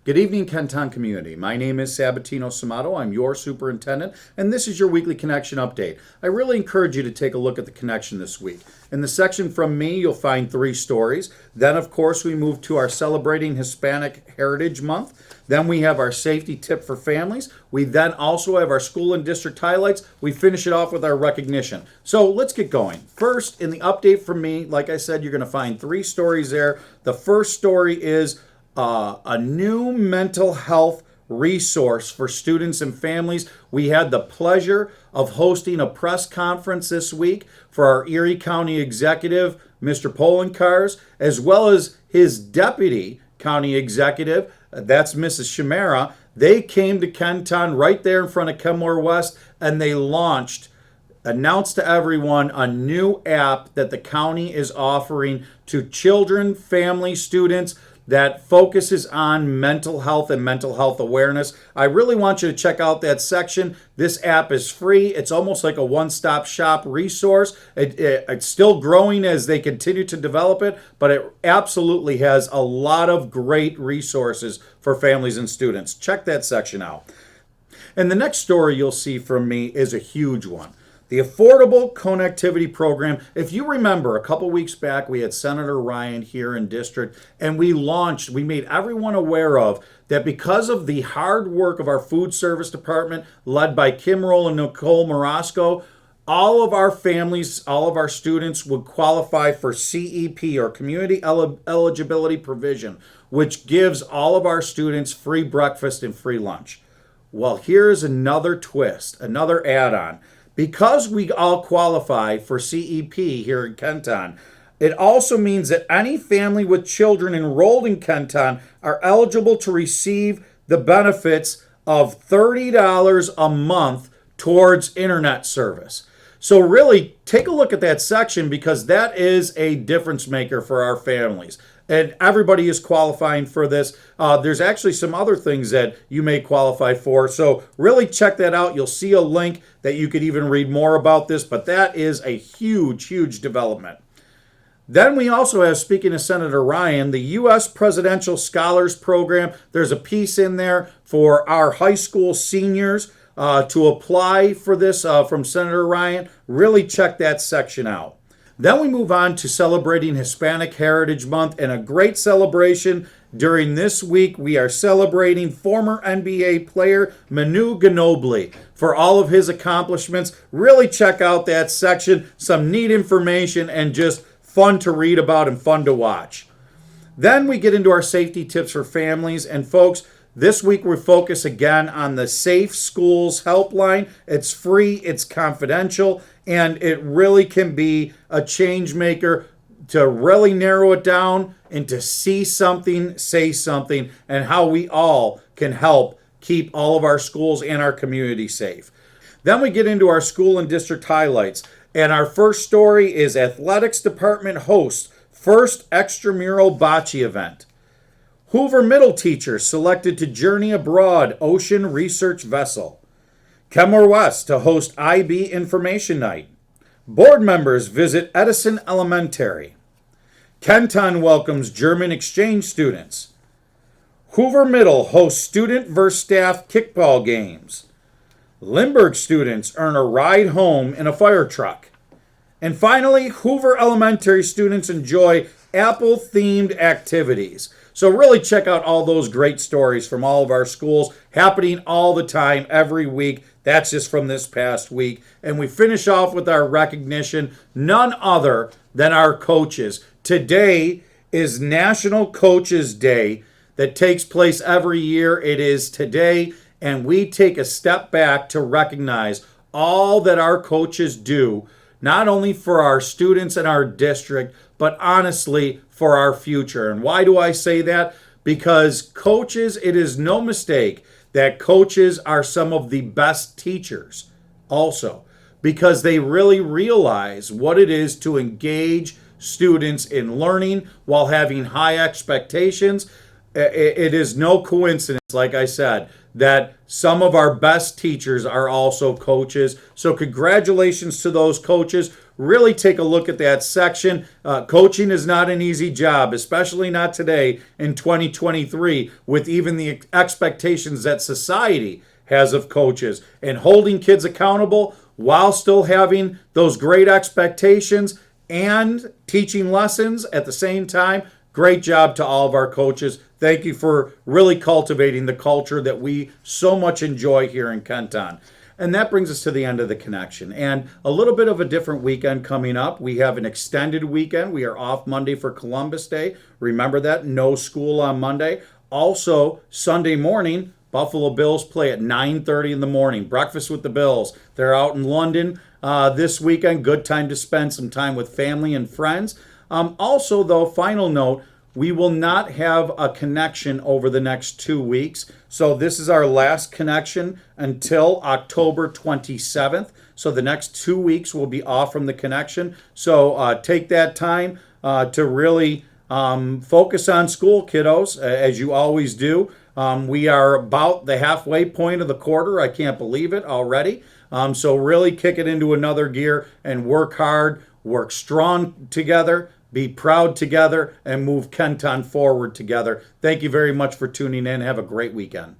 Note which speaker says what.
Speaker 1: Good evening, Kenton community. My name is Sabatino Samato. I'm your superintendent, and this is your weekly connection update. I really encourage you to take a look at the connection this week. In the section from me, you'll find 3 stories. Then, of course, we move to our Celebrating Hispanic Heritage Month. Then we have our safety tip for families. We then also have our school and district highlights. We finish it off with our recognition. So let's get going. First, in the update from me, like I said, you're going to find 3 stories there. The first story is a new mental health resource for students and families. We had the pleasure of hosting a press conference this week for our Erie County Executive, Mr. Polenkars, as well as his Deputy County Executive, that's Mrs. Shamara. They came to Kenton right there in front of Kenmore West, and they announced to everyone a new app that the county is offering to children, family, students that focuses on mental health and mental health awareness. I really want you to check out that section. This app is free. It's almost like a one-stop shop resource. It's still growing as they continue to develop it, but it absolutely has a lot of great resources for families and students. Check that section out. And the next story you'll see from me is a huge one. The Affordable Connectivity Program. If you remember, a couple weeks back, we had Senator Ryan here in district, and we made everyone aware of that because of the hard work of our food service department, led by Kim Roll and Nicole Morosco, all of our families, all of our students would qualify for CEP, or Community Eligibility Provision, which gives all of our students free breakfast and free lunch. Well, here's another twist, another add-on. Because we all qualify for CEP here in Kenton, it also means that any family with children enrolled in Kenton are eligible to receive the benefits of $30 a month towards internet service. So really, take a look at that section, because that is a difference maker for our families. And everybody is qualifying for this. There's actually some other things that you may qualify for. So really check that out. You'll see a link that you could even read more about this. But that is a huge, huge development. Then we also have, speaking of Senator Ryan, the U.S. Presidential Scholars Program. There's a piece in there for our high school seniors to apply for this from Senator Ryan. Really check that section out. Then we move on to Celebrating Hispanic Heritage Month, and a great celebration during this week. We are celebrating former NBA player Manu Ginobili for all of his accomplishments. Really check out that section. Some neat information and just fun to read about and fun to watch. Then we get into our safety tips for families. And folks, this week we focus again on the Safe Schools Helpline. It's free, it's confidential, and it really can be a change maker to really narrow it down and to see something, say something, and how we all can help keep all of our schools and our community safe. Then we get into our school and district highlights. And our first story is Athletics Department hosts first extramural bocce event. Hoover Middle teachers selected to journey abroad ocean research vessel. Kenmore West to host IB Information Night. Board members visit Edison Elementary. Kenton welcomes German exchange students. Hoover Middle hosts student versus staff kickball games. Lindbergh students earn a ride home in a fire truck. And finally, Hoover Elementary students enjoy Apple-themed activities. So really check out all those great stories from all of our schools happening all the time, every week. That's just from this past week. And we finish off with our recognition, none other than our coaches. Today is National Coaches Day that takes place every year. It is today, and we take a step back to recognize all that our coaches do, not only for our students in our district, but honestly for our future. And why do I say that? Because coaches, it is no mistake that coaches are some of the best teachers also, because they really realize what it is to engage students in learning while having high expectations. It is no coincidence, like I said, that some of our best teachers are also coaches. So congratulations to those coaches. really take a look at that section. Coaching is not an easy job, especially not today in 2023, with even the expectations that society has of coaches, and holding kids accountable while still having those great expectations and teaching lessons at the same time. Great job to all of our coaches. Thank you for really cultivating the culture that we so much enjoy here in Kenton. And that brings us to the end of the connection. And a little bit of a different weekend coming up. We have an extended weekend. We are off Monday for Columbus Day. Remember that. No school on Monday. Also, Sunday morning, Buffalo Bills play at 9:30 in the morning. Breakfast with the Bills. They're out in London this weekend. Good time to spend some time with family and friends. Also, though, final note, we will not have a connection over the next 2 weeks. So this is our last connection until October 27th. So the next 2 weeks will be off from the connection. So take that time to really focus on school, kiddos, as you always do. We are about the halfway point of the quarter. I can't believe it already. So really kick it into another gear and work hard, work strong together, be proud together, and move Kenton forward together. Thank you very much for tuning in. Have a great weekend.